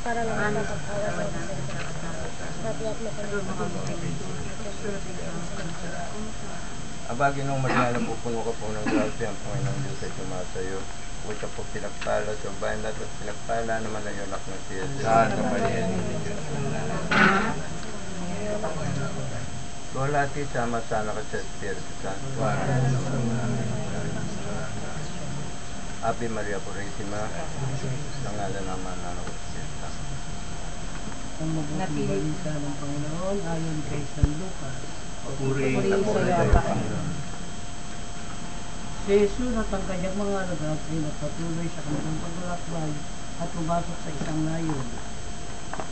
para lang Aba, Ginoong Maria, napupuno ka po ng grasya ang Panginoong Diyos ay tumasayo. Huwag ka po pinagpala sa bayan lahat at pinagpala naman ang iyong anak na si Jesus. Santa Maria, Diyos Golati, sama-sama ka sa Espiritu Santo. Ave Maria Purísima, sa ngalan ng Ama ng Anak at Espiritu Santo. Ang mabuting balita ng Panginoon ayon kay San Lucas. Puri sa Panginoon. Si Jesus at ang kanyang mga alagad ay nagpatuloy sa kanilang paglalakbay at pumasok sa isang layon.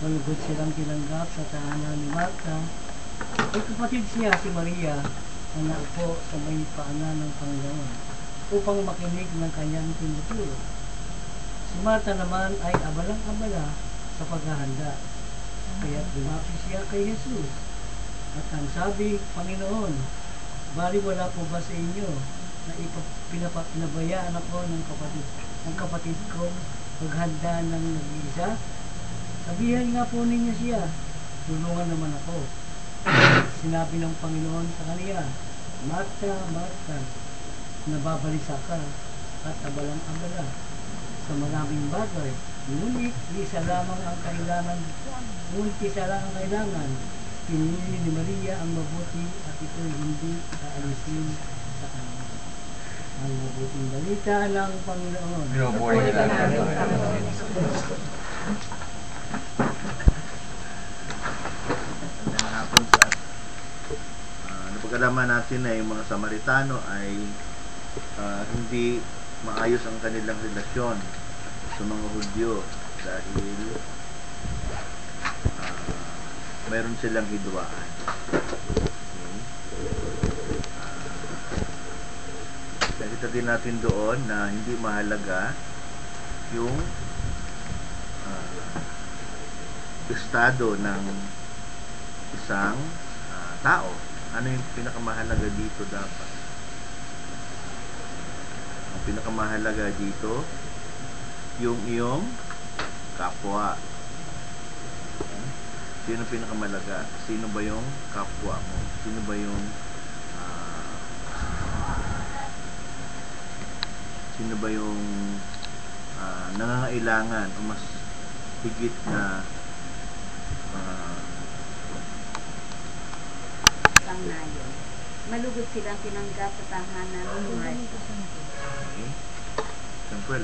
Malugod silang tinanggap sa tahanan ni Marta. Ay kapatid siya si Maria na naupo sa may paanan ng Panginoon upang makinig ng kanyang tinuturo. Si Marta naman ay abalang-abala sa paghahanda. Kaya lumapit siya kay Jesus. At ang sabi, Panginoon, bali wala po ba sa inyo na pinabayaan ako ng kapatid ko maghanda ng nag-iisa? Sabihan nga po ninyo siya, tulungan naman ako. Sinabi ng Panginoon sa kaniya, Marta, Marta, nababalisa ka at abalang-abala sa maraming bagay. Ngunit isa lamang ang kailangan. Pinili ni Maria ang mabuti at ito'y hindi aalisin sa kanya. Ang mabuting balita ng Panginoon. Pinupuri ka namin. Magandang hapon sa napag-alaman natin na yung mga Samaritano ay hindi maayos ang kanilang relasyon sa mga Hudyo dahil mayroon silang hidwaan. Nakita din natin doon na hindi mahalaga yung estado ng isang tao. Ano yung pinakamahalaga dito dapat? Ang pinakamahalaga dito yung iyong kapwa. Sino pinakamalaga? Sino ba yung kapwa mo? Sino ba yung nangangailangan o mas higit na ang nayon. Malugod silang tinanggap sa tahanan ng Marta. okay. Siyempre,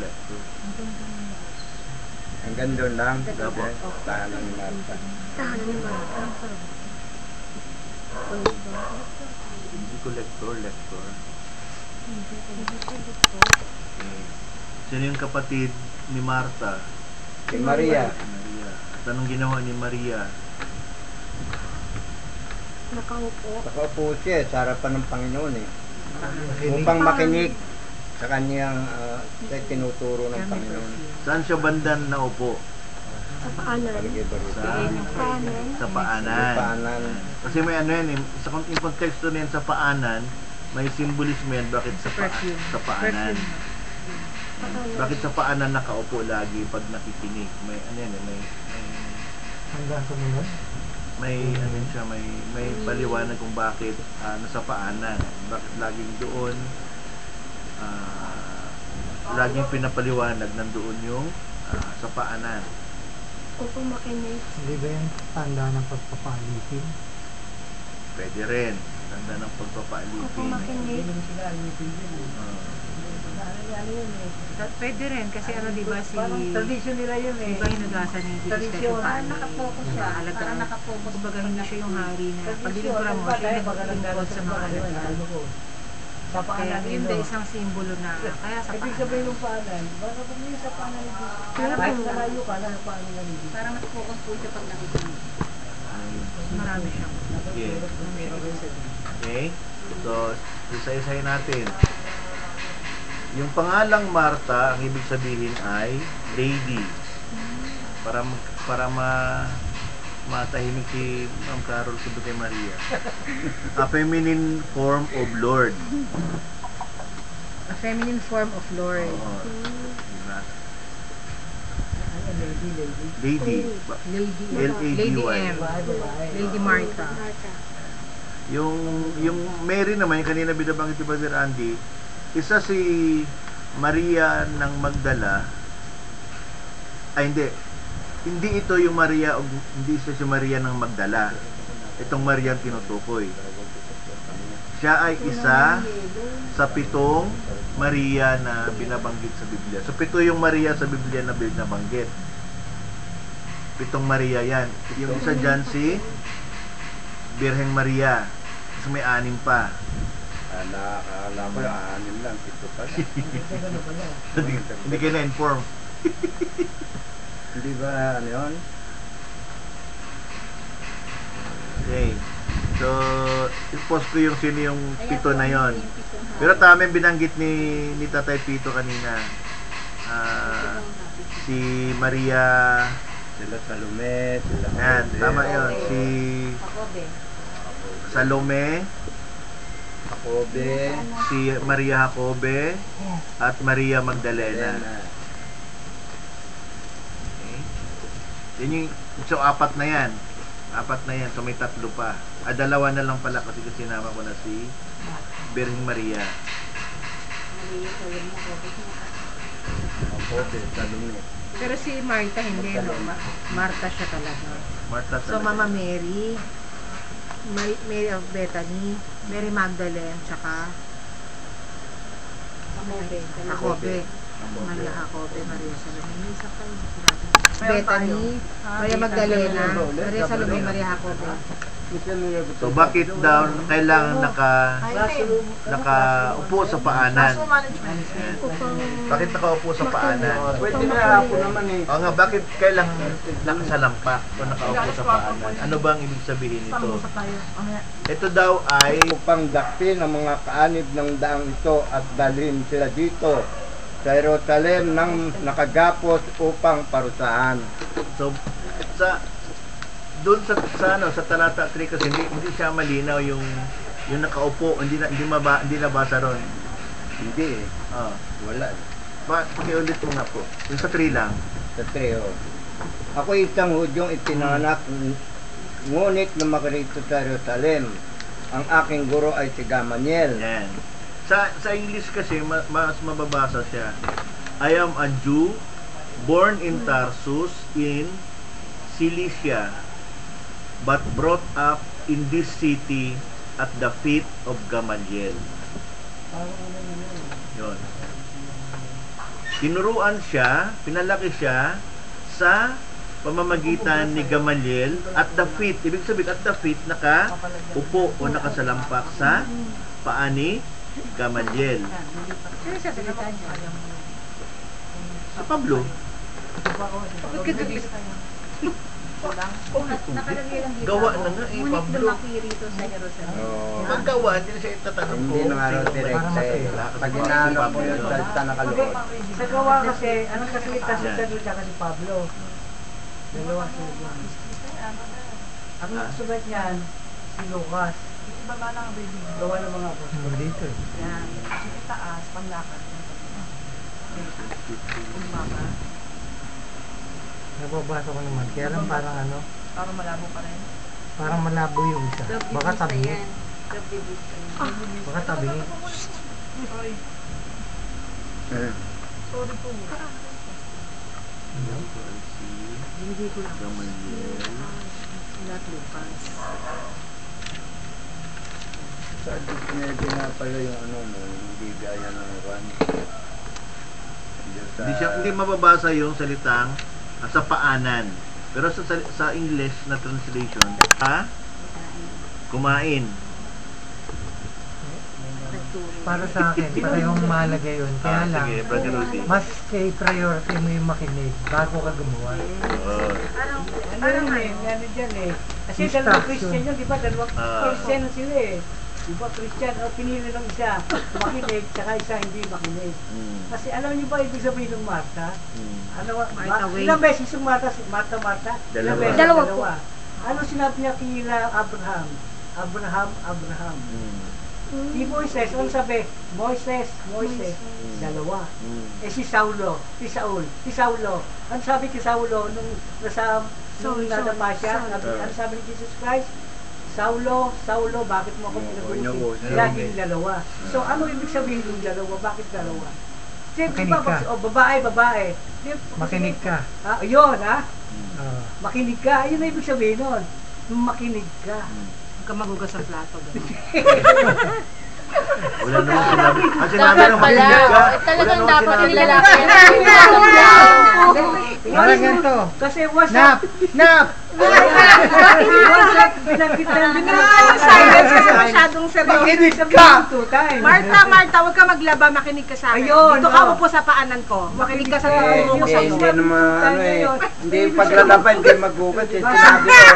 Hanggang doon lang. Gabo. Tahanan ni Marta. tahanan ni Marta. hindi ko lector. Okay. Sino yung kapatid ni Marta? Si Maria. Maria. At anong ginawa ni Maria? Nakaupo siya sa harapan ng Panginoon eh. Upang makinig sa kanyang sa tinuturo ng Panginoon. Saan siya bandan naupo? Sa paanan. Sa paanan. Paanan. Kasi may ano yan eh, sa yung konteksto na yan sa paanan, may symbolism yan bakit sa paanan. Bakit sa paanan nakaupo lagi pag nakikinig? May ano yan eh, Hanggang sumunod. may ano siya, may paliwanag kung bakit nasa paanan. Bakit laging doon laging pinapaliwanag nandoon yung sa paanan. Upang makinig. Hindi ba yung tanda ng pagpapalitin? Pwede rin. Tanda ng pagpapaalipin. Upang makinig. Pwede rin kasi ano diba si Tradisyon nila yun eh. diba hinugasan ni Jesus kasi Parang nakapokus siya. Parang nakapokus. kumbaga hindi siya yung hari na pag dinigura mo siya yung nagpapalingkod sa mga alagad. Sa Kaya paanan yun din isang simbolo na kaya sa Ibig sabihin ng paanan, baka pag may sa paanan ng Diyos. Kahit nalayo ka, nasa paanan ng Diyos. Parang nakapokus po siya pag nakikinig. marami siya. Okay? So, isa-isahin natin. Yung pangalang Marta, ang ibig sabihin ay lady. Para matahimik si Ma'am Carol sa kay Maria. A feminine form of Lord. A feminine form of Lord. Oo. Diba? Lady. Lady, L-A-D-Y. Lady M. Lady Martha. Marta. Yung Mary naman, yung kanina binabanggit ni Brother Andy, isa si Maria ng Magdala, ay hindi ito yung Maria, o hindi isa si Maria ng Magdala. Itong Maria ang tinutukoy. Siya ay isa sa 7 Maria na binabanggit sa Biblia. So 7 yung Maria sa Biblia na binabanggit. 7 Maria yan. Yung isa dyan si Birheng Maria. Kasi may 6 pa. Akala ko yung 6 lang, 7 pala. Hindi kayo na-inform. Hindi ba ano yun? Okay. So, i-post ko yung sino yung 7 na yon. Pero tama yung binanggit ni Tatay Pito kanina. Si Maria, Sila Salome, sila yan, Jose, tama yon. Si Jacobe. Salome, Jacobe, si Maria Jacobe, at Maria Magdalena. Okay. Yan yung, so 4 na yan. 4 na yan, so may 3 pa. 2 na lang pala kasi sinama ko na si Birheng Maria. Maria Salome, Jacobe, Salome. Pero si Martha hindi, no? Martha siya talaga. Martha So, Mama Mary, Mary of Bethany, Mary Magdalene, tsaka Jacobe. Maria Jacobe, Maria Salome. May isa pa yun. Bethany, Maria Magdalena, Maria Salome, Maria Jacobe. So bakit daw kailangan nakaupo sa paanan? Yan. Bakit nakaupo sa paanan? Pwede na ako naman eh. O nga, bakit kailangan nakasalampak o nakaupo sa paanan? Ano bang ibig sabihin nito? Ito daw ay Upang dakpin ang mga kaanib ng daang ito at dalhin sila dito sa Jerusalem ng nakagapos upang parusahan. so doon sa talata 3 kasi hindi siya malinaw yung nakaupo, hindi nabasa ron. Hindi eh. Ah, Wala. pakiulit mo nga po. Yung sa 3 lang. Sa Treo. Ako isang Hudyong ipinanganak, ngunit lumakarito sa Jerusalem. Ang aking guro ay si Gamaliel. Yan. Sa English kasi mas mababasa siya. I am a Jew born in Tarsus in Cilicia, but brought up in this city at the feet of Gamaliel. Yun. Tinuruan siya, pinalaki siya sa pamamagitan ni Gamaliel at the feet. Ibig sabihin, at the feet, nakaupo o nakasalampak sa paa ni Gamaliel. Sino siya salita niya? Sa Pablo. Nakalagay lang dito. Gawa na nga eh, Ngunit Pablo. lumaki rito sa Jerusalem. Oo. Pag gawa, hindi na siya itatanong ko. Hindi na nga raw direkta eh. Pag inaano po yung salita na kaloob. Sa gawa kasi, anong kasalita si Pedro tsaka si Pablo? Dalawa sila. Ang nagsulat niyan, si Lucas. Gawa ng mga apostol. Dito eh. Yan. Itaas, panglakad. Mama, Nababasa ko naman. Kaya lang parang ano, parang malabo pa rin. parang malabo yung isa. Baka tabi. Baka tabi. Sorry po. Hindi ko lang. Gamaliel. Lahat Lucas. Sa dictionary na pala yung ano, hindi gaya ng Juan. Hindi mababasa yung salitang sa paanan. Pero sa English na translation, kumain. Para sa akin, parehong mahalaga yun. Kaya lang, Sige, Brother Rudy. mas priority mo yung makinig bago ka gumawa. Oh. Parang ano dyan eh. Kasi dalawang Christian yun, di ba? Dalawang Christian sila eh. Di ba Christian, pinili ng isa, makinig, tsaka isa hindi makinig. Kasi alam niyo ba ibig sabihin ng Martha? Ano, Martha Wade. ilang beses yung Martha? Martha? Ilang beses? Dalawa po. Ano sinabi niya kila Abraham? Abraham. Si Moises, ano sabi? Moises, dalawa. Eh si Saulo, si Saulo. Ano sabi kay Saulo nung nung nadapa siya? Ano sabi ni Jesus Christ? Saulo, bakit mo ako pinagulit? Laging dalawa. So ano ibig sabihin ng dalawa? Bakit dalawa? Siyempre Makinig ka. babae. Makinig ka. Yun ha? Makinig ka. Ayun na ibig sabihin nun. Makinig ka. Huwag ka magugas ng plato. Wala naman sinabi. Ang sinabi ng makinig ka. Talagang wala naman dapat sinabi. yung lalaki. Parang ganito. Kasi what's Nap! Nap! Binanggit na lang. Silence kasi masyadong seryoso. Makinig ka! Two times. Marta, huwag ka maglaba, makinig ka sa akin. Ayun, Dito ka oh. upo sa paanan ko. Makinig ka sa tuturo ko sa iyo. Hindi naman, hindi paglalaban, hindi magugat. Sinabi ko,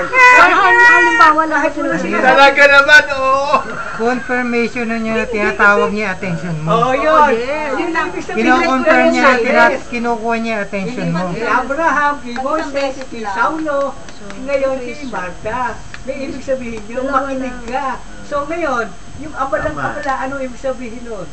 Halimbawa na kasi Talaga naman, oo. Confirmation na niya na tinatawag niya attention Oh, mo. yun. yes. Yun lang ibig sabihin. Kino-confirm niya, Yes. kinukuha niya attention mo. Kay Abraham, kay Moses, kay Saulo, ngayon kay Marta. May ibig sabihin yun, makinig ka. So ngayon, yung abalang-abala, ano ibig sabihin nun?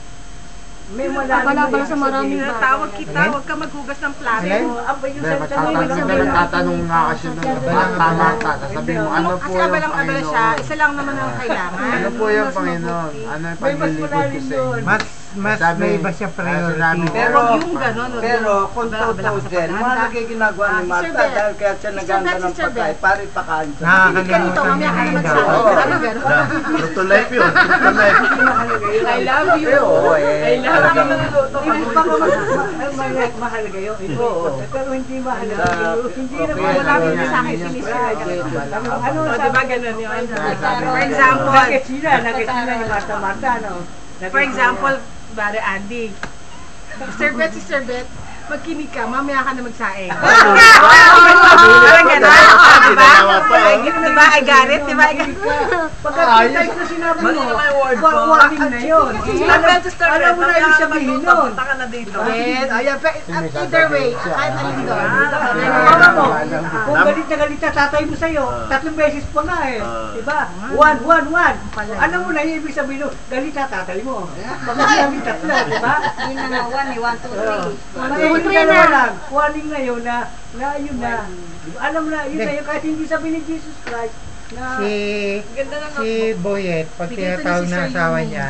May malalim na Abala-abala sa maraming ibig sabihin. Tawag kita, huwag ka maghugas ng plato. Alin? Yung salita mo, Nagtatanong nga kasi ng tama-tama. Sasabihin mo, ano po Kasi yung abalang-abala siya, Panginoon? isa lang naman ang kailangan. Ano po yung Panginoon? Ano yung may mas paglilingkod ko malalim sa yun. inyo? Mas may iba siya priority. Pero, yung gano'n, kung tutusin, mga ginagawa ni Marta dahil kaya siya naganda ng pagkain, pari pakain sa Nakakalimutan mamaya ka niya na yung magsabi. dapat. Ano gano'n? True to life yun. True to life. I love you. Oo, I love you. Mahalaga yun. Pero hindi mahalaga yun. Hindi na Okay, Wala mahalaga mo yun. sa akin sinisira. Ano O, sabi? diba ganun yun? For For example, Nag-gets nila yung Marta, no? For example, Bare Andy. Sister Bet, magkinig ka, mamaya ka na magsaing. Parang gano'n. Diba? Diba, I got it? Diba, I got it? Pagka na sinabi mo, warning na yun. Alam mo na yung sabihin nun. Yes, ayan. Either way, kahit alin doon. Alam mo, kung galit na galit na tatay mo sa'yo, 3 beses pa nga eh. Diba? 1. Alam mo na yung ibig sabihin nun, galit na tatay mo. Pag sinabi 3, diba? Yun na nga, 1, 2, 3. Yung dalawa lang, warning na yun na yun na. Alam mo na, yun na yun, kahit hindi sabi ni Jesus Christ na Si Boyet, pag tinatawag na asawa niya,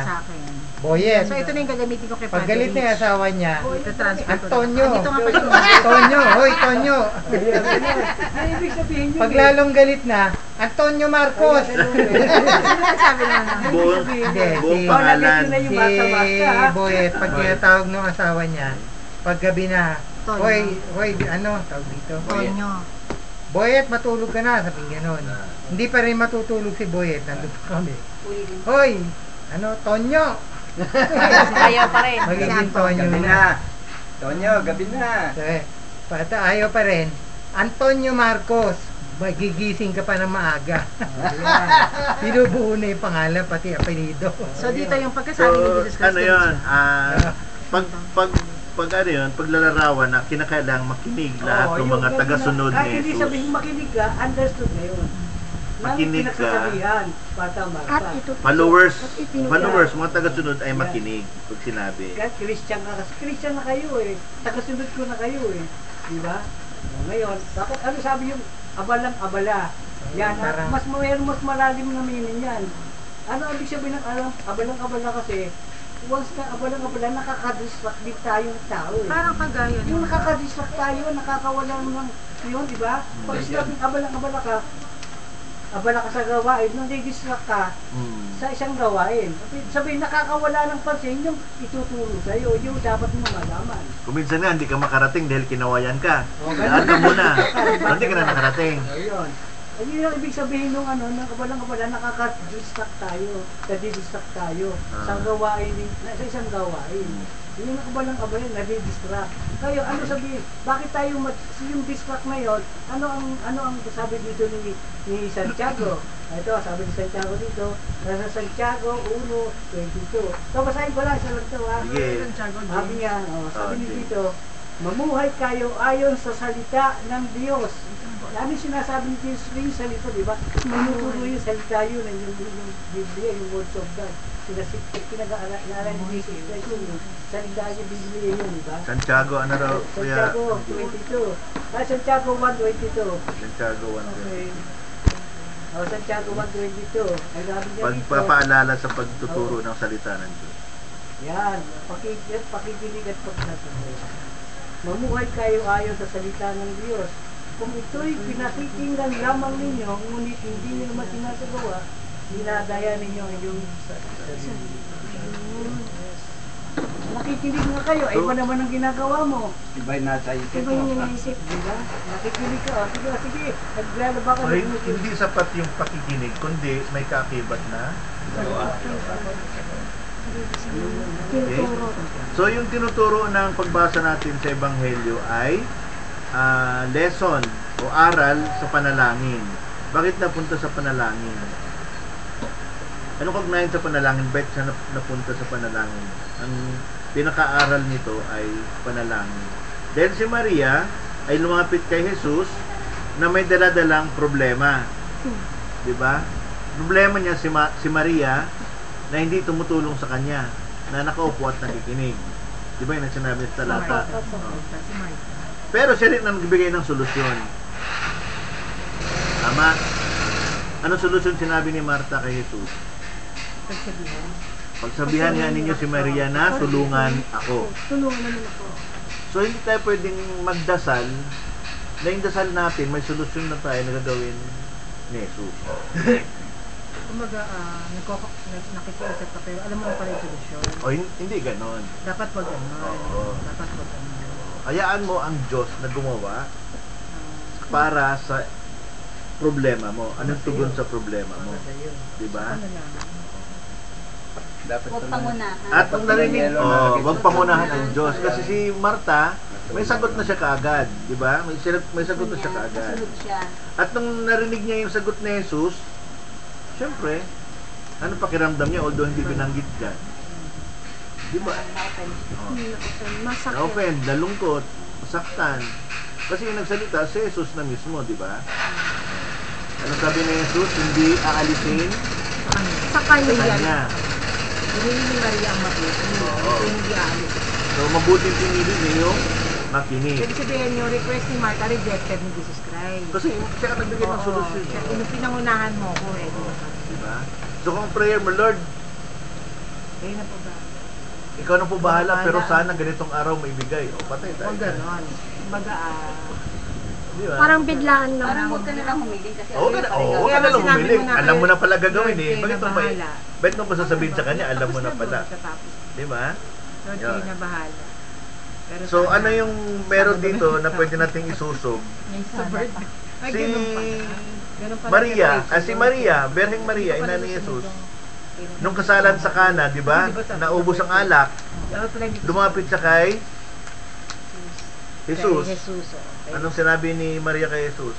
Boyet, So ito na yung gagamitin ko kay pag Padre galit na yung Rich. asawa niya, Ito-transfer ko na. Antonio, Dito nga pala. Tonyo, hoy Tonyo. yung ibig sabihin yun. Pag lalong galit na, Antonio Marcos. Sabi naman. Buong Hindi, buong si- pangalan. Yung Si basta-basta, ha? Boyet, pag tinatawag ng asawa niya, pag gabi na, Tonyo. hoy, ano, tawag dito? Tonyo. Boyet, matulog ka na, sabi gano'n. Hindi pa rin matutulog si Boyet, nandun pa kami. Hoy, ano, Tonyo. Ayaw pa rin. Magiging Tonyo Gabi na. na. Tonyo, gabi na. Pata ayaw pa rin. Antonio Marcos, magigising ka pa ng maaga. Binubuo na yung pangalan, pati apelido. So dito yung pagkasabi ni Jesus Christ. Ano yun? Pag ano yun, paglalarawan na kinakailangang makinig lahat ng mga tagasunod ni Kahit hindi Jesus. sabihin makinig ka, understood na yun. Makinig ka. Pinagsasabihan, Marta. Followers, mga tagasunod ay makinig pag sinabi. Kahit Christian ka kasi, Christian na kayo eh. Tagasunod ko na kayo eh. Di ba? Ngayon, bakit ano sabi yung abalang-abala? Yan, Parang- mas malalim na meaning yan. Ano ang ibig sabihin ng abalang-abala kasi, once na abalang-abala, nakaka-distract din tayong tao eh. Parang kagaya Yung nung nakaka-distract tayo, nakakawala ng yun, di ba? Pag sinabing abalang-abala ka, abala ka sa gawain, nung di-distract ka sa isang gawain. Sabihin, nakakawala ng pansin yung ituturo sa'yo, yung dapat mo malaman. Kung minsan nga, hindi ka makarating dahil kinawayan ka. Daan ka muna. Hindi ka na nakarating. Ayun. Ayun yung ibig sabihin nung ng kabalang-kabala, nakaka-distract tayo, nadi-distract tayo sa gawain, sa isang gawain. Yun yung kabalang-kabala, nadi-distract. Kayo, ano sabihin, bakit tayo, yung distract na yun, ano ang sabi dito ni Santiago? Ito, sabi ni Santiago dito, nasa Santiago 1:22. So, basahin ko lang, sa lang ito, ha? Sige. Sabi niya, sabi ni dito, mamuhay kayo ayon sa salita ng Diyos. Ano yung sinasabi ni Jesus yung salita, di ba? Manuturo yung salita yun, yung Biblia, yung words of God. pinag-aaralan ni Jesus Christ yung salita niya Biblia yun, di ba? Santiago, ano raw? Kuya? Santiago 22. Santiago 1:22. Santiago 1. Okay. Santiago 1:22. Ay sabi niya dito. Pagpapaalala sa pagtuturo ng salita ng Diyos. Yan, pakikinig at pagsasabi. Mamuhay kayo ayon sa salita ng Diyos. Kung ito'y pinakikinggan lamang ninyo, ngunit hindi nyo naman sinasagawa, dinadaya ninyo ang inyong sarili. Nakikinig nga kayo, iba naman ang ginagawa mo. Iba'y nasa isip Iba yung iniisip. Diba? Nakikinig ka, sige, naglalaba ka So, ng hindi sapat yung pakikinig, kundi may kaakibat na. Tinuturo. So, yung tinuturo ng pagbasa natin sa Ebanghelyo ay lesson o aral sa panalangin. Bakit napunta sa panalangin? Anong kagnayan sa panalangin? Bakit siya napunta sa panalangin? Ang pinaka-aral nito ay panalangin. Dahil si Maria ay lumapit kay Jesus na may daladalang problema. Diba? Problema niya si Maria na hindi tumutulong sa kanya, na nakaupo at nakikinig. Diba yung sinabi sa talata? Pero siya rin ang nagbigay ng solusyon. Tama? Anong solusyon sinabi ni Marta kay Jesus? Pagsabihan nga ninyo si Maria na tulungan ako. Tulungan naman ako. So hindi tayo pwedeng magdasal na yung dasal natin may solusyon na tayo na gagawin ni Jesus. Kumaga, nakikiusap ka pero alam mo na pala yung solusyon. O hindi ganon. Dapat wag ganon. Oo. Dapat wag ganon. Hayaan mo ang Diyos na gumawa para sa problema mo. Anong tugon sa problema mo? Diba? Dapat Huwag pangunahan. At nung narinig, wag pangunahan ang Diyos. Kasi si Marta, may sagot na siya kaagad. Diba? May sagot na siya kaagad. Kasunod siya. At nung narinig niya yung sagot ni Jesus, syempre, ano pakiramdam niya although hindi binanggit dyan? Diba? Masakit. Na-offend, nalungkot, masaktan. Kasi yung nagsalita, si Jesus na mismo, diba? Ano sabi ni Jesus? Hindi aalisin Sa kanya. kanya. Pinili ni Maria ang mabuti. Oo. Hindi aalis. So, mabuting pinili niyo makinig. Ibig sabihin yung request ni Martha rejected ni Jesus Christ. Kasi siya ka nagbigay ng solusyon. Siya, pinangunahan mo ko eh. Diba? So, kung prayer mo, Lord, Eh, na po ba? ikaw na po bahala, pero sana ganitong araw may bigay. O, patay tayo. Huwag ganon. Kumbaga, Diba? Parang biglaan lang. Parang huwag ka na lang humiling kasi Oo, ano yung huwag Kaya ka na nga lang sinabi humiling. mo na Alam mo na pala Lord, gagawin eh. kayo Bakit na mo ba? bahala. Bakit mo pa sasabihin sa kanya? Alam mo na pala. Tapos, Diba? Lord, Yun. kayo na bahala. Pero So, sana- ano yung meron dito na pwede nating isusog? Sa bird. Ay, Si ganun pala. Ganun pala Maria, yung si Maria, Berheng Maria, Hindi ina pala ni susunod Jesus, yung- nung kasalan sa Kana, di ba? Naubos ang alak, Dapat pala hindi- lumapit siya kay Jesus. Kay Jesus. Okay. Anong sinabi ni Maria kay Jesus?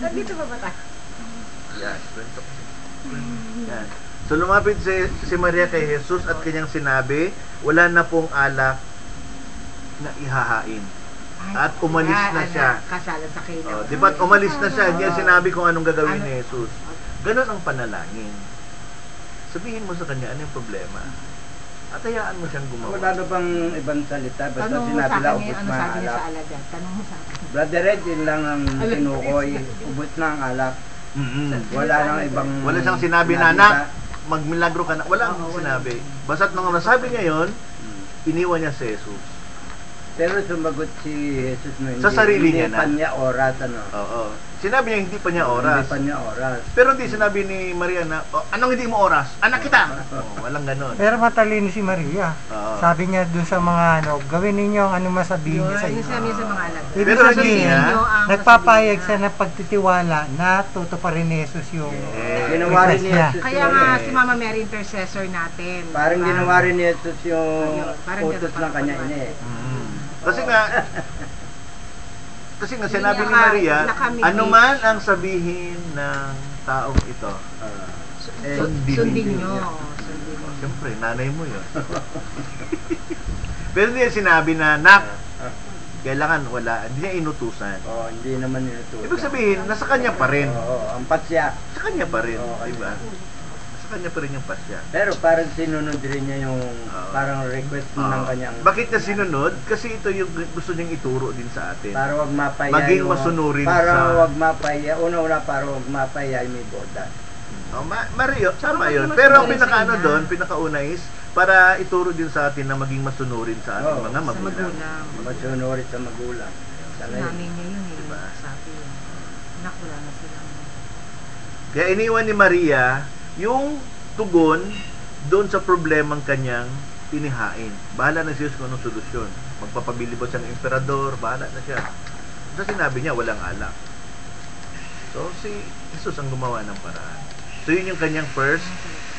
Nandito ba ba tayo? Yan, kwento ko. Yan. So lumapit si Maria kay Jesus at kanyang sinabi, wala na pong alak na ihahain. At umalis na siya. Kasalan sa Cana. Oh, di ba umalis na siya, hindi niya sinabi kung anong gagawin ni Jesus. Ganon ang panalangin. Sabihin mo sa kanya, ano yung problema? At hayaan mo siyang gumawa. Wala na bang ibang salita? Basta Tanong mo sa sinabi akin lang, eh, ubus ano na sabi niya sa alak. alagad? Tanong mo sa akin. Brother Red, yun lang ang tinukoy. Ubus na ang alak. Wala nang ibang... Wala siyang sinabi na, anak, magmilagro ka na. Wala ang sinabi. Basta't nung nasabi niya yon, iniwan niya si Jesus. Pero sumagot si Jesus na Sa sarili niya hindi na. pa niya oras, ano. Oo. Sinabi niya hindi pa niya oras. Hindi pa niya oras. Pero hindi sinabi ni Maria na, oh, anong hindi mo oras? Anak kita! Oh, walang ganon. Pero matalino si Maria. Oo. Sabi niya dun sa mga gawin ninyo ang ano masabihin niya sa Yun, inyo. yung sinabi niya sa mga alagad. Ibig Pero sabihin, sabihin niya, nagpapayag siya ng pagtitiwala na tutuparin ni Jesus yung Ginawa rin request ni niya. Jesus. Kaya nga si Mama Mary intercessor natin. Parang Diba? ginawa rin ni Jesus yung Parang utos ganun, ng kanya parang ina eh. Kasi nga sinabi ni Naka- Maria, nakamigay. ano man ang sabihin ng taong ito, Sundin nyo. Sundin nyo. siyempre, nanay mo yun. Pero hindi niya sinabi na, nak, kailangan wala, hindi niya inutusan. Oh, hindi naman nilutusan. Ibig sabihin, nasa kanya pa rin. Oo, ampat siya. Sa kanya pa rin, Oo, di ba? Sa kanya pa rin yung pasya. Pero parang sinunod rin niya yung parang request ng kanyang... Bakit niya sinunod? Kasi ito yung gusto niyang ituro din sa atin. Para wag mapaya Maging yung... masunurin para sa... wag mapaya. Una-una para wag mapaya yung may boda. Mario, tama yun. Pero ang pinakaano doon, pinakauna is para ituro din sa atin na maging masunurin sa ating mga Sa magulang. magulang. Masunurin sa magulang. Nanay niya yun eh. Diba? Sabi yun. Anak, wala na silang... Kaya iniwan ni Maria yung tugon doon sa problemang kanyang tinihain. Bahala na siya kung anong solusyon. Magpapabili ba siya ng emperador? Bahala na siya. So sinabi niya, walang alak. So si Jesus ang gumawa ng paraan. So yun yung kanyang first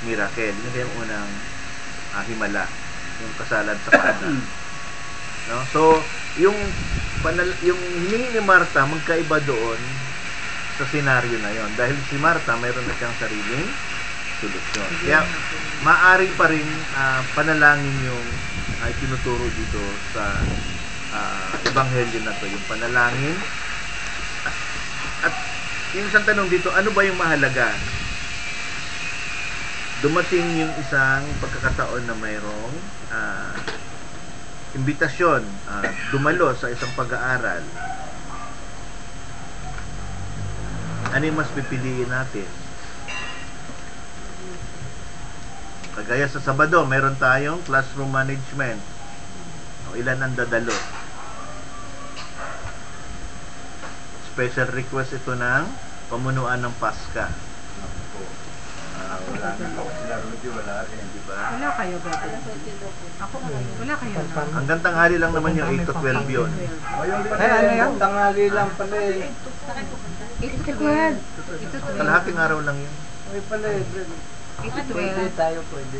miracle. Yun yung unang himala. Yung kasalan sa Kana. No? So yung hiningi ni Martha magkaiba doon sa senaryo na yon, dahil si Martha mayroon na siyang sariling solusyon. Kaya maaari pa rin panalangin yung tinuturo dito sa ebanghelyo na to, yung panalangin. At yung isang tanong dito, ano ba yung mahalaga? Dumating yung isang pagkakataon na mayroong imbitasyon, dumalo sa isang pag-aaral. Ano yung mas pipiliin natin? Kagaya sa Sabado, meron tayong classroom management. Ilan ang dadalo? Special request ito ng pamunuan ng Paska. Wala na ako sila Rudy, wala rin, di ba? Wala kayo, brother. Ako, wala kayo. Hanggang tanghali lang naman yung 8 to 12 yun. Ano yan? Tanghali lang pala eh. 8 to 12. Kalahating araw lang yun. Ay pala eh. 8 to Pwede 12. tayo, pwede.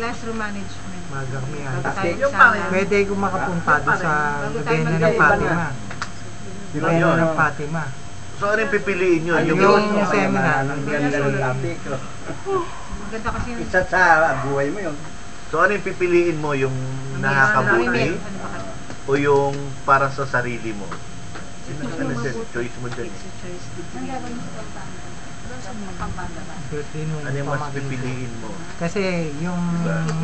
Classroom management. Magang may Bago alas. tayo sa... Pwede ko makapunta doon sa Gabena ng Fatima. Gabena ng Fatima. So ano yung pipiliin nyo? Yung seminar. Ang ganda ng topic. Maganda kasi yung... Isa sa buhay mo yun. So ano yung pipiliin mo? Yung nakakabuti? O yung para sa sarili mo? Ano siya? Choice mo dyan. Ang gagawin mo sa Pampanga ba? Ano yung mas pipiliin mo? Kasi yung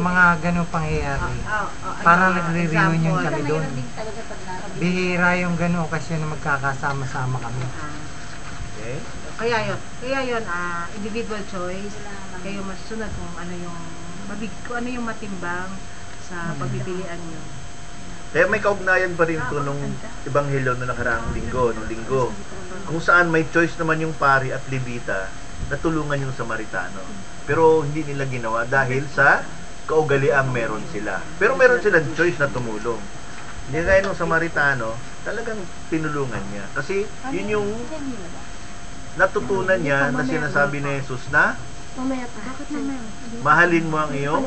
mga ganong pangyayari, parang nagre-reunion kami doon. Mayroon din talaga pag nasa Bihira yung ganong okasyon na magkakasama-sama kami. Okay? Kaya yun, individual choice. Kayo masusunod kung ano yung matimbang sa pagpipilian nyo. Kaya may kaugnayan pa rin ito nung ebanghelyo na nakaraang linggo, kung saan may choice naman yung pari at levita na tulungan yung Samaritano. Pero hindi nila ginawa dahil sa kaugaliang meron sila. Pero meron silang choice na tumulong. Hindi kaya nung Samaritano, talagang tinulungan niya. Kasi yun yung natutunan niya na sinasabi ni Jesus na Mamaya pa. Bakit mamaya? mahalin mo ang iyong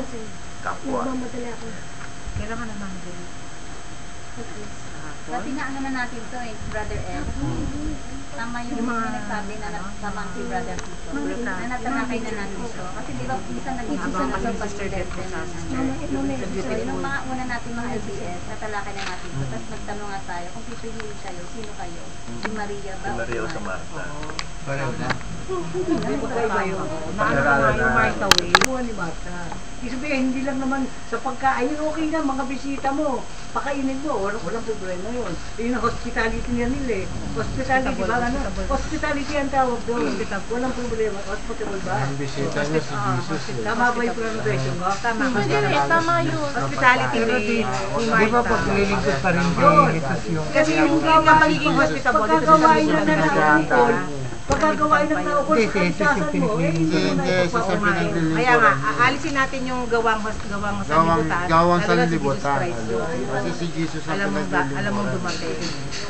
kapwa. Mamadali ako. Kailan ka naman din? Dati na ano na natin to eh, Brother Ed. Tama yung nagsabi na tama si Brother Tito. Na natanakay na natin ito. Kasi di ba minsan nag-issue sa nasa pag-direct So nung mga una natin mga LBS, natalakay na natin ito. Tapos nagtanong nga tayo, kung pipiliin kayo, sino kayo? Si Maria ba? Si Maria o sa Martha. Magkaiba yun. Naano yung Martha way? Buwan ni Martha. Ibig sabihin, hindi lang naman sa pagkain, okay na, mga bisita mo, pakainin mo, walang problema yun. Yun ang hospitality nila eh. Hospitality, ba ano? Hospitality ang tawag doon. Walang problema. Hospitable ba? Ang bisita niya si Jesus eh. Tama ba yung pronunciation ko? Tama. Tama yun. Hospitality Pero ni di ba pag nililingkod pa rin kay Jesus yung... Kasi yung magiging hospitable dito sa Pagkagawain na Pilipinas. naukol, pagkagawain na naukol Hindi, sa si Jesus yung kaligtasan mo, eh, hindi mo na Hindi, Jesus ang ipapaunahin. pinaglilingkuran. Kaya nga, alisin natin yung gawang sanlibutan. Gawang Talaga si sanlibutan. Jesus Christ yun. Kasi si Jesus ang Alam mong dumating.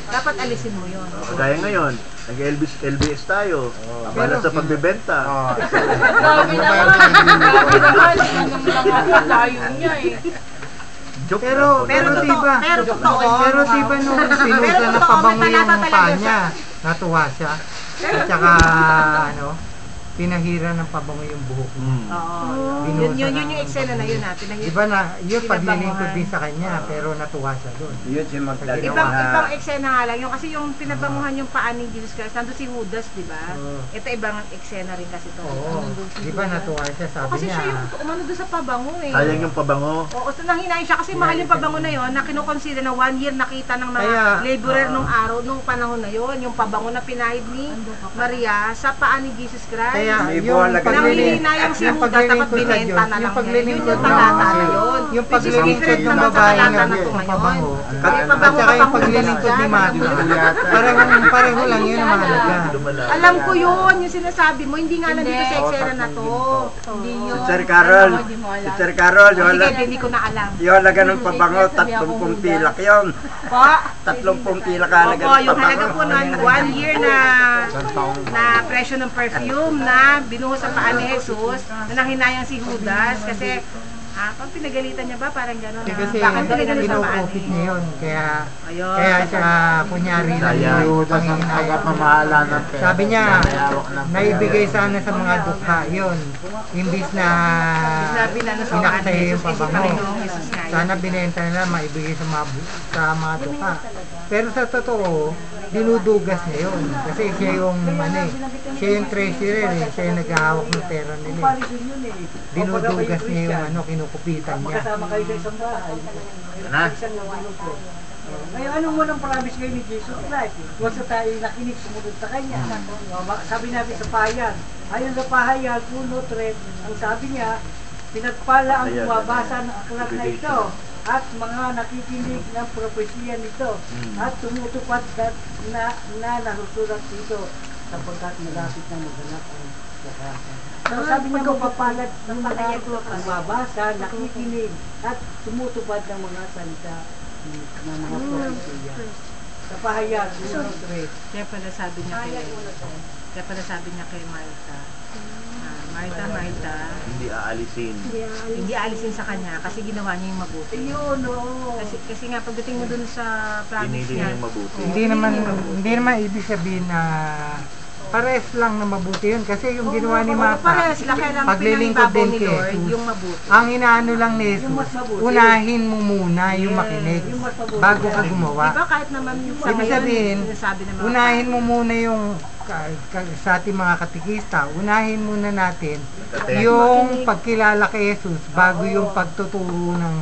Dapat alisin mo yun. Kagaya ngayon, nag-LBS tayo. Abala sa pagbebenta. Grabe naman. Layo niya eh. Joke Pero lang. diba, pero totoo. pero diba nung pinusa na pabango yung mukha niya, natuwa siya. At saka, ano, pinahira ng pabango yung buhok niya. Oo. Binuhusan Yun ng yung eksena na yun pabango. natin. Di ba na, yun paglilingkod Pinabanguhan. din sa kanya, pero natuwa siya doon. Yun si Magdalena Ibang na eksena nga lang. Yung kasi yung pinabanguhan yung paa ni Jesus Christ, nandun si Judas, di ba? Oo. Ito ibang eksena rin kasi to. Oo. Di ba natuwa siya, sabi Kasi niya. siya yung umano doon sa pabango eh. Sayang yung pabango. Oo, so nanghinayin siya kasi mahal yung pabango na yon na kinukonsider na 1 year nakita ng mga Kaya, laborer nung araw, nung panahon na yon yung pabango na pinahid ni Maria sa paa ni Jesus Christ. Kaya Libo yung ang lagay. Nanghihinayang si yung Judas, tapos paglilingkod sa binenta Diyos, na lang yung niya. paglilingkod Yun yung talata na yun. yung Which is paglilingkod different ng naman sa babae talata na na to ngayon. pabango, Yung at pabango saka yung pabango paglilingkod ni dyan. Marco, pareho lang yun ang mahalaga. Alam ko yun, yung sinasabi mo, hindi nga nandito sa eksena na to. Hindi yun. si Sir Carol. Si Sir Carol, yung Sige, hindi ko na alam. yung halaga ng pabango, 30 pilak yun. Po? 30 pilak halaga Opo, ng yung halaga po pabango. ng 1 year na presyo ng perfume na binuhos sa paa ni Jesus na nanghinayang si Judas kasi pag pinagalitan niya ba parang gano'n na Kasi bakit pinagalit sa paa kino-profit ni niya yun, kaya Ayun. siya kunyari lang Sayang. yung Judas ang Panginoon. tagapamahala ng pera. Sabi niya, Mayawak ng pera. naibigay sana sa mga dukha yun. Imbis na Sabi na sa paa ni inaksaya Jesus, yung hindi pabango. Panginoong Jesus nga yun. Sana binenta nila maibigay sa mga dukha. Pero sa totoo, dinudugas niya yun. Kasi siya yung siya yung treasurer eh. Siya yung naghahawak ng pera nila. Dinudugas niya yung kinukupitan niya. Magkasama kayo sa isang bahay. Na? Isang nalulungkot. Ngayon, anong munang promise kayo ni Jesus Christ? Huwag sa tayo nakinig, sumunod sa Kanya. Sabi natin sa pahayag, ayon sa pahayag, 1:3, ang sabi niya, pinagpala ang Ayan, bumabasa ng aklat na ito Revelation. at mga nakikinig ng propesya nito at tumutupad na nasusulat dito sapagkat malapit na maganap ang wakas. So sabi niya magpapalad ng mga bumabasa, nakikinig at tumutupad ng mga salita ng mga propesya. Sa pahayag, 1:3. Kaya pala sabi niya kay Martha, Martha, Hindi aalisin. hindi aalisin sa kanya kasi ginawa niya yung mabuti. Yun, oo. Kasi nga pagdating mo dun sa promise Pinili niya, niya yung mabuti. Hindi naman ibig sabihin na pares lang na mabuti yun. Kasi yung ginawa ni Martha, parehas sila kaya lang paglilingkod pinangibabaw din ni kay Lord Jesus. yung mabuti. Ang inaano lang ni Jesus, Yung mas mabuti. unahin mo muna yung makinig Yung mas mabuti. bago ka gumawa. Diba kahit naman sa Ibig sabihin, sinasabi ng mga unahin mo muna yung sa ating mga katikista, unahin muna natin yung pagkilala kay Jesus bago yung pagtuturo ng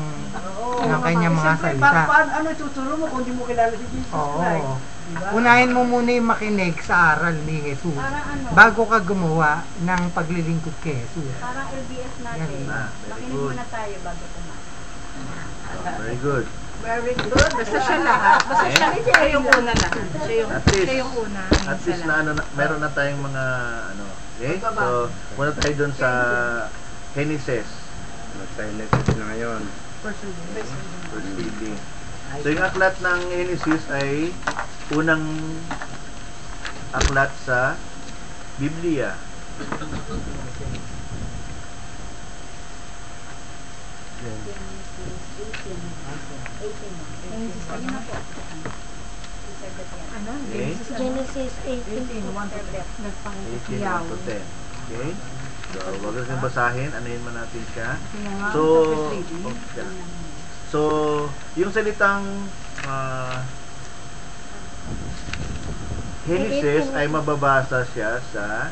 kanyang mga Siyempre, salita. ano ituturo mo kung di mo kilala si Jesus Oo. Christ? Diba? Unahin mo muna yung makinig sa aral ni Jesus bago ka gumawa ng paglilingkod kay Jesus. Parang LBS natin. Yan. Makinig muna tayo bago kumain. Very good. very good. Basta siya lahat. Basta siya yung una lahat. At least- Siya yung una. At least na meron na tayong mga okay? So, muna tayo dun sa Genesis. Nag-silences na ngayon. First reading. So, yung aklat ng Genesis ay unang aklat sa Biblia. Ano? Okay? Genesis 18. 18 to 10. Okay? So, wag natin basahin. Anayin man natin siya. So, so yung salitang Genesis ay mababasa siya sa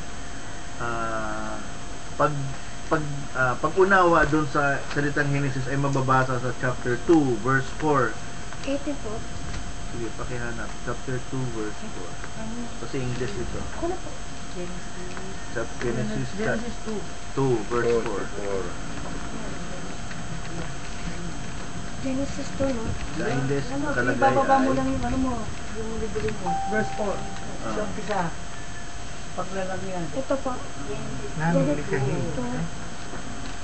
pag-unawa doon sa salitang Genesis ay mababasa sa chapter 2 verse 4. 18 po. Sige, pakihanap. Chapter 2 verse 4. Kasi English ito. Genesis 2 verse 4. Genesis 2, no? Sa English nakalagay Ibababa mo ay lang yung ano mo, yung libre mo. Verse 4. Sa umpisa. Paglalang yan. Ito po. Namin likahin.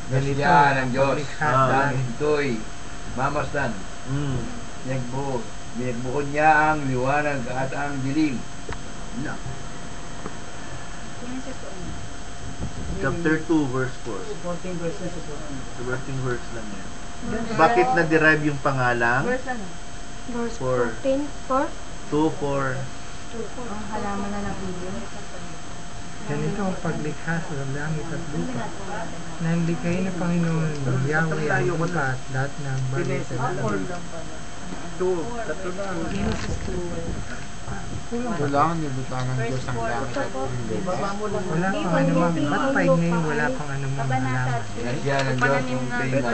Ganilya ng Diyos. Dahil ito'y mamasdan. Binagbukod niya ang liwanag at ang dilim. chapter 2 verse 4. 14 verses ito. 14 verse lang yan. Bakit na-derive yung pangalang? Verse For- 14. 4. 2, 4. Ang halaman na ng Biblia. Ganito ang paglikha sa langit at lupa. Nanlikhain ng Panginoon Yahweh ang lupa at lahat ng bagay sa lupa. Kailangan niluta ng Diyos ang langit at lupa. Wala pang anumang, ba't 5 ngayon wala pang anumang halaman? Nasya ng Diyos yung kayo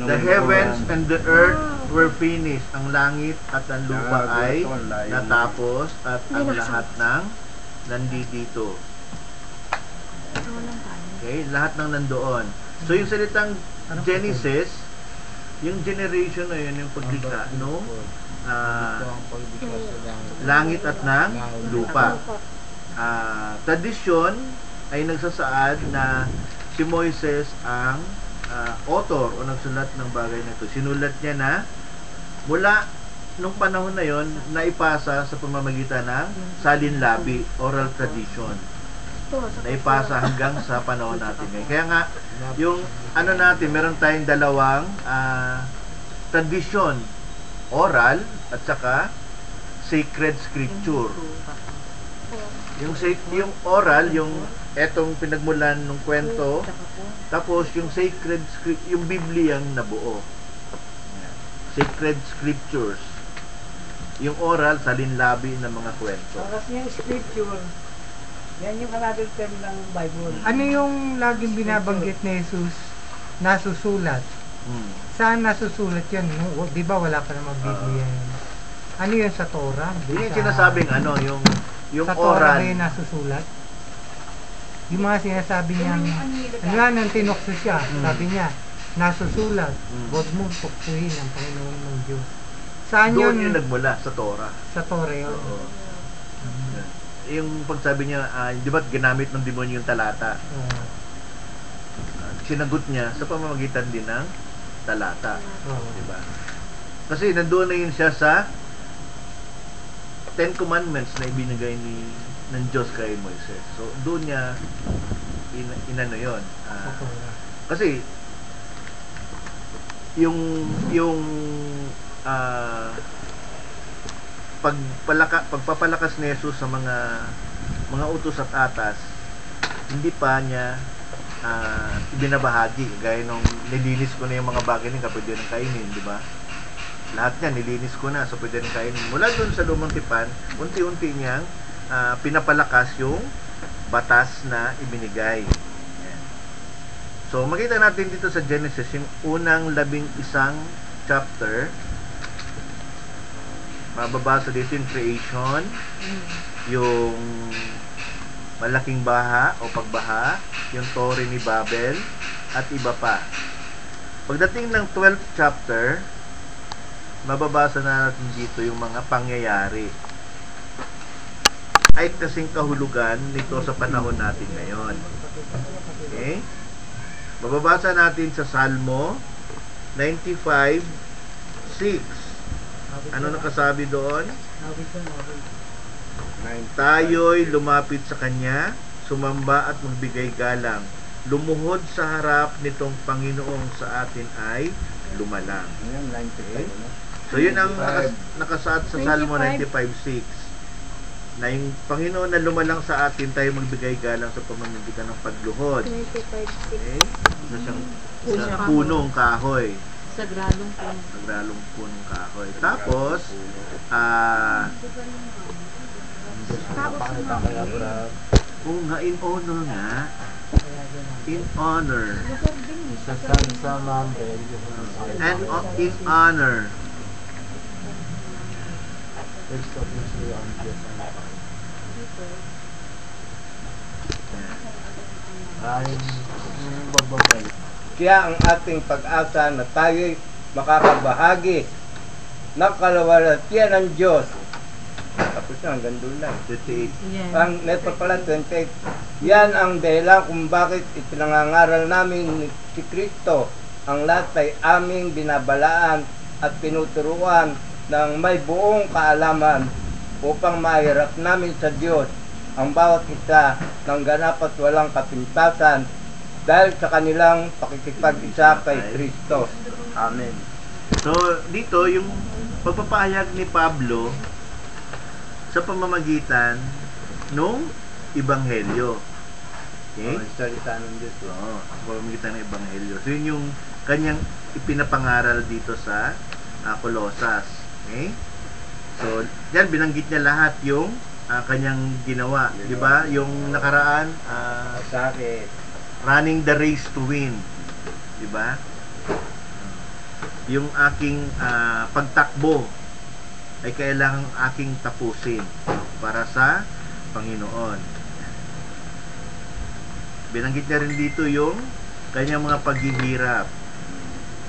The heavens and the earth were finished. Ang langit at ang lupa ay natapos at ang lahat ng nandito. Okay, lahat ng nandoon. So yung salitang Genesis, yung generation na yun, yung paglikha, no? Langit at ng lupa. Tradisyon ay nagsasaad na si Moises ang author o nagsulat ng bagay na ito. Sinulat niya na mula nung panahon na yon naipasa sa pamamagitan ng salinlabi, oral tradition. Naipasa hanggang sa panahon natin ngayon. Kaya nga, yung ano natin, meron tayong dalawang tradition, oral at saka sacred scripture. Yung oral, yung etong pinagmulan ng kwento, tapos yung sacred script, yung Biblia ang nabuo. Sacred scriptures. Yung oral, salinlabi ng mga kwento. Kasi yung scripture, yan yung another term ng Bible. Ano yung laging binabanggit ni Jesus nasusulat? Saan nasusulat yan? No? Di ba wala pa namang Biblia yan? Ano yun sa Torah? Yun yung sinasabing ano, yung sa Torah oral. ba yung nasusulat? Yung mga sinasabi niyang, ano nga nang tinukso siya, sabi niya, nasusulat, huwag mong tuksuhin ang Panginoon ng Diyos. Saan Doon yun? yung nagmula, sa Torah. Sa Torah yun. Oo. Yung pagsabi niya, di ba ginamit ng demonyo yung talata? Sinagot niya sa pamamagitan din ng talata. Di ba? Kasi nandoon na yun siya sa Ten Commandments na ibinigay ng Diyos kay Moises. So, doon niya inano yun. Kasi, yung pagpapalakas ni Jesus sa mga utos at atas, hindi pa niya ibinabahagi. Gaya nung nilinis ko na yung mga bagay na pwede nang kainin, di ba? Lahat niya nilinis ko na, so pwede nang kainin. Mula doon sa lumang tipan, unti-unti niyang pinapalakas yung batas na ibinigay. Ayan. So makita natin dito sa Genesis yung unang 11 chapter. Mababasa dito yung creation, yung malaking baha o pagbaha, yung Tore ni Babel, at iba pa. Pagdating ng 12th chapter, mababasa na natin dito yung mga pangyayari. Ay kasing kahulugan nito sa panahon natin ngayon. Okay? Mababasa natin sa Salmo 95:6. Ano nakasabi doon? Tayo'y lumapit sa Kanya, sumamba at magbigay galang. Lumuhod sa harap nitong Panginoong sa atin ay lumalang. Okay? So yun ang nakasaad sa Salmo 95:6. Na yung Panginoon na lumalang sa atin, tayo magbigay galang sa pamamagitan ng pagluhod. 95:6. Okay? Sa punong kahoy. Sagradong punong kahoy. Tapos, nga, in honor nga. In honor. Sa Sansa Mambel. And in honor. Kaya ang ating pag-asa na tayo'y makakabahagi ng kalawalatian ng Diyos. Tapos na, hanggang doon lang. 28. Ang neto pala 28. Yan ang dahilan kung bakit ipinangangaral namin ni si Kristo. Ang lahat ay aming binabalaan at pinuturuan ng may buong kaalaman upang mahirap namin sa Diyos ang bawat isa ng ganap at walang kapintasan dahil sa kanilang pakikipag-isa kay Kristo. Amen. So, dito, yung pagpapahayag ni Pablo sa pamamagitan nung Ebanghelyo. Okay? Ang salita ng Diyos. Oo, sa pamamagitan ng Ebanghelyo. So, yun yung kanyang ipinapangaral dito sa Colosas. Okay? So, yan, binanggit niya lahat yung kanyang ginawa. Di ba? Yung nakaraan, Sakit. running the race to win. Di ba? Yung aking pagtakbo ay kailangang aking tapusin para sa Panginoon. Binanggit niya rin dito yung kanyang mga paghihirap.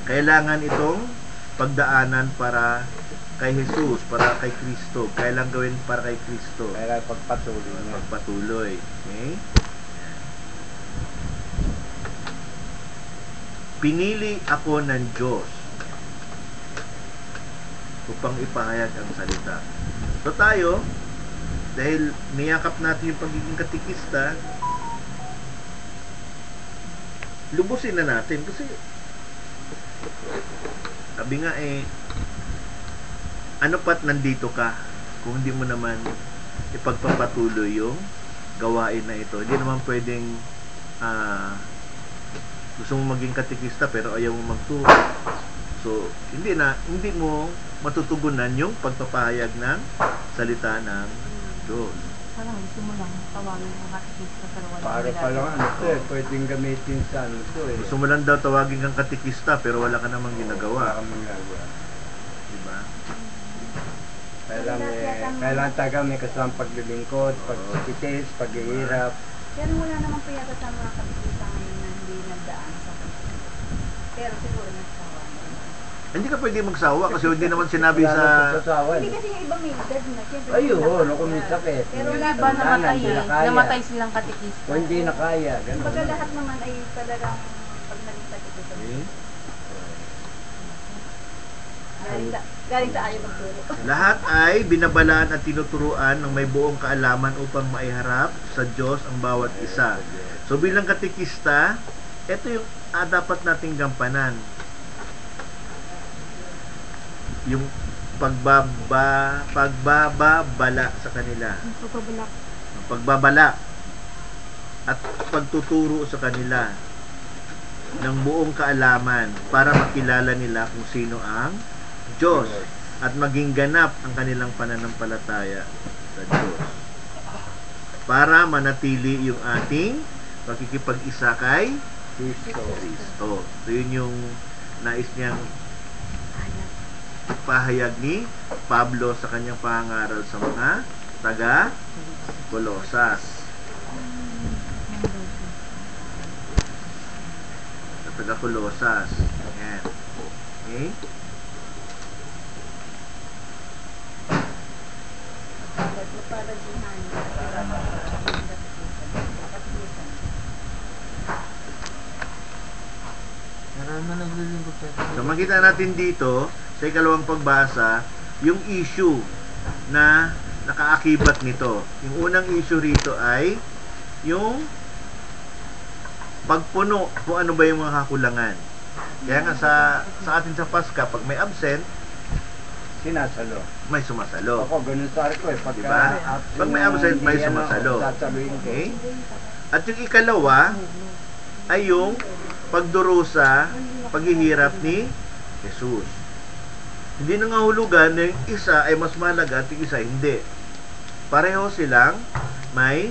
Kailangan itong pagdaanan para kay Jesus, para kay Kristo. Kailangan gawin para kay Kristo. Kaya pagpatuloy niya. Pagpatuloy. Okay? Pinili ako ng Diyos upang ipahayag ang salita. So tayo, dahil niyakap natin yung pagiging katikista, lubusin na natin kasi sabi nga ano pat nandito ka kung hindi mo naman ipagpapatuloy yung gawain na ito. Hindi naman pwedeng gusto mo maging katikista pero ayaw mo magturo. So, hindi mo matutugunan yung pagpapahayag ng salita ng Diyos. Parang gusto mo lang tawagin ng katikista pero wala Para palang pwedeng gamitin sa Gusto mo lang daw tawagin kang katikista pero wala ka namang ginagawa. Diba? Kailangan taga may kasamang paglilingkod, pagtitis, paghihirap. Pero wala naman po yata sa mga katikista ngayon na hindi nagdaan sa katikista. Pero siguro nagsawa na. Hindi ka pwede magsawa kasi hindi naman sinabi sa... Hindi kasi yung ibang may edad na. Ayun, ako may sakit. Pero Yung iba namatay silang katikista. Kung hindi na kaya, ganun. Pagka lahat naman ay talagang pag naging katikista. Galing sa ayaw magturo. Lahat ay binabalaan at tinuturuan ng may buong kaalaman upang maiharap sa Diyos ang bawat isa. So bilang katikista, ito yung dapat nating gampanan. Yung pagbababala sa kanila. Pagbabala at pagtuturo sa kanila ng buong kaalaman para makilala nila kung sino ang Diyos at maging ganap ang kanilang pananampalataya sa Diyos para manatili yung ating pakikipag-isa kay Kristo. So yun yung nais niyang pahayag ni Pablo sa kanyang pangaral sa mga taga Colosas. Sa taga Colosas. Ayan. Okay? So makita natin dito sa ikalawang pagbasa yung issue na nakaakibat nito. Yung unang issue rito ay yung pagpuno kung ano ba yung mga kakulangan. Kaya nga sa atin sa Paska, pag may absent, sinasalo. May sumasalo. Ako, ganun sa ko eh. Diba? Pag may absent, may sumasalo. Okay? At yung ikalawa ay yung pagdurusa, paghihirap ni Jesus. Hindi nangahulugan na yung isa ay mas mahalaga at yung isa hindi. Pareho silang may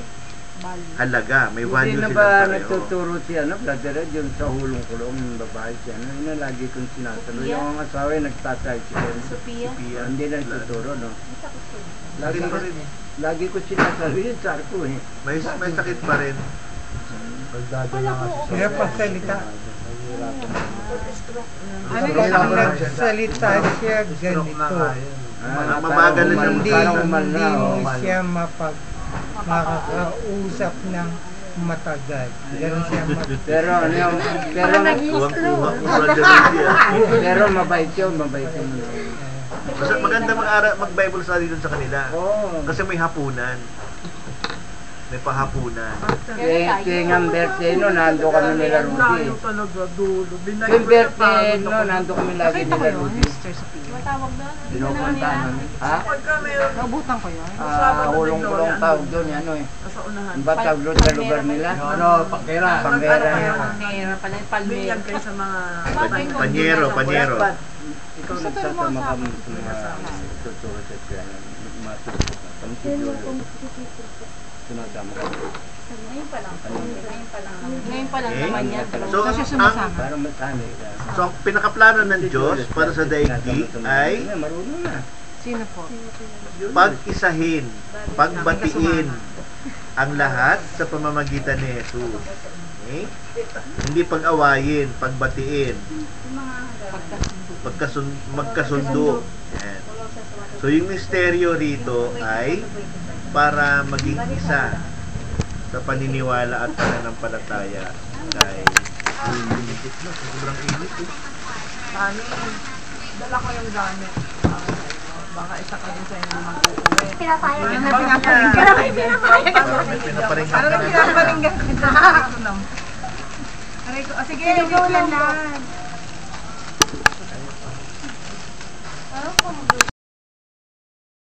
halaga, may value silang pareho. Hindi na ba nagtuturo siya, Brother Ed, yung sa hulong-kulong ng babae siya, yun na lagi kong sinasalo. Yung mga asawa yung nagtatay siya. Sophia? Hindi na nagtuturo, no? Lagi pa rin eh. Lagi ko sinasalo yung sarko eh. May sakit pa rin. Kaya pagsalita. Pag nagsalita siya ganito. Mabagal na siya. Hindi mo siya makakausap ng matagal. Ganun siya Pero ano yung... Pero mabait yun. Maganda mag-Bible study dun sa kanila. Kasi may hapunan. May pahapunan. Kaya ang birthday no, nando kami nila Rudy. talaga, dulo. Yung birthday no, nando kami lagi nila Rudy. Matawag doon. Pinupuntahan namin. Ha? Pagka mayroon, Nabutan ko yun. Ulong-ulong tawag doon, ano eh. nasa unahan. Ang ba tawag doon sa lugar nila? Ano, pagkera. Panggera. Palmera pala, palmera. Binyag kayo sa mga... Panyero. Ikaw nagsasama kami sa mga tuturo sa kaya matulog. Kami si Jolo. Sinasama kami. Ngayon pa lang. Ngayon pa lang naman yan. So, Parang matani. so, ang pinakaplano ng Diyos para sa daigdig ay Marunong na. Sino po? pag-isahin, pagbatiin ang lahat sa pamamagitan ni Jesus. Okay? Hindi pag-awayin, pagbatiin, magkasundo. Yan. So yung misteryo rito ay para maging isa sa paniniwala at pananampalataya kay sobrang init eh. Ano, dala ko yung gamit. Baka isa ka din sa hindi mag-uwi. Pinapayag. Pinaparinggan Parang ka na. pinaparinggan kita. Aray ko, sige, ikaw lang.